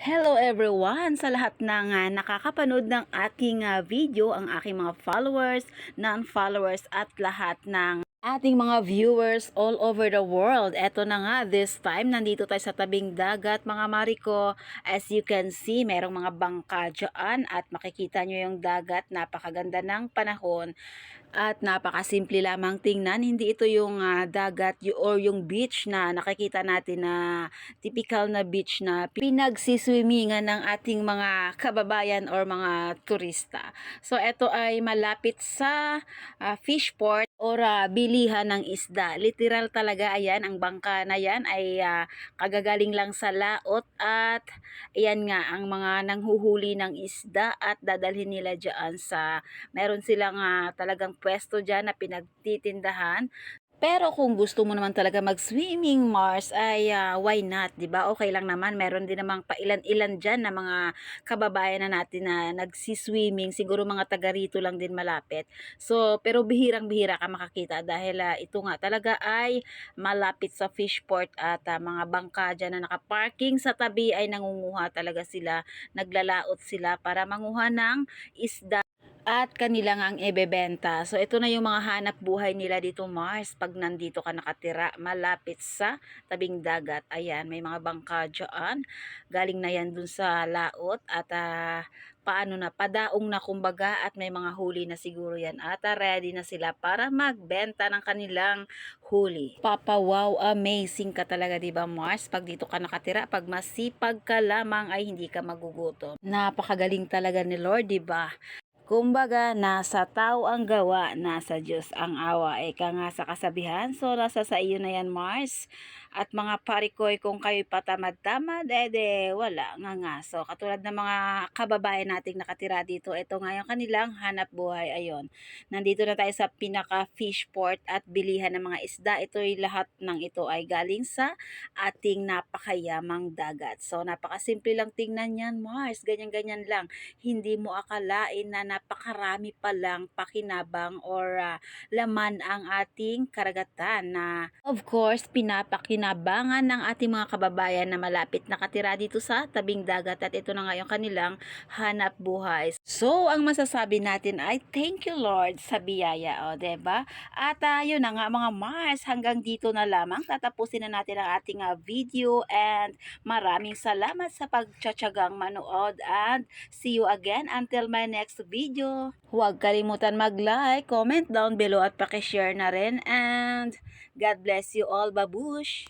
Hello everyone! Sa lahat ng nakakapanood ng aking video, ang aking mga followers, non-followers at lahat ng ating mga viewers all over the world. Eto na nga, this time nandito tayo sa tabing dagat mga mariko. As you can see, merong mga bangka dyan at makikita nyo yung dagat. Napakaganda ng panahon. At napakasimple lamang tingnan, hindi ito yung dagat or yung beach na nakikita natin na typical na beach na pinagsiswimmingan ng ating mga kababayan or mga turista. So ito ay malapit sa fish port or bilihan ng isda. Literal talaga, ayan, ang bangka na yan ay kagagaling lang sa laot at ayan nga ang mga nanghuhuli ng isda at dadalhin nila dyan sa meron silang talagang pwesto dyan na pinagtitindahan. Pero kung gusto mo naman talaga mag-swimming, Mars, ay why not, 'di ba? Okay lang naman. Meron din namang pailan-ilan diyan na mga kababayan na natin na nagsi-swimming, siguro mga taga rito lang din malapit. So, pero bihirang-bihira ka makakita dahil ito nga talaga ay malapit sa fish port at mga bangka diyan na nakaparking sa tabi ay nangunguha talaga sila, naglalaot sila para manguha ng isda at kanila nga ang ibebenta. So ito na yung mga hanap buhay nila dito, Mars, pag nandito ka nakatira malapit sa tabing dagat. Ayan, may mga bangka dyan, galing na yan dun sa laot at paano na, padaong na kumbaga, at may mga huli na siguro yan at ready na sila para magbenta ng kanilang huli. Papa, wow, amazing ka talaga, diba, Mars? Pag dito ka nakatira, pag masipag ka lamang ay hindi ka magugutom. Napakagaling talaga ni Lord, diba? Kumbaga, nasa tao ang gawa, nasa Diyos ang awa. Eka nga sa kasabihan, so nasa sa iyo na yan, Mars. At mga parikoy, kung kayo patamad-tamad, wala nga. So, katulad ng mga kababayan nating nakatira dito, ito nga yung kanilang hanap buhay. Ayun, nandito na tayo sa pinaka-fish port at bilihan ng mga isda. Ito'y lahat ng ito ay galing sa ating napakayamang dagat. So, napakasimple lang tingnan yan, Mars. Ganyan-ganyan lang, hindi mo akalain na napakarami palang pakinabang or laman ang ating karagatan na of course pinapakinabangan ng ating mga kababayan na malapit nakatira dito sa tabing dagat, at ito na nga yung kanilang hanap buhay. So ang masasabi natin ay thank you Lord sa biyaya, o diba? At yun na nga mga Mars, hanggang dito na lamang tatapusin na natin ang ating video, and maraming salamat sa pagtsatsagang manood, and see you again until my next video. Huwag kalimutan mag-like, comment down below at pakishare na rin. And God bless you all. Babush!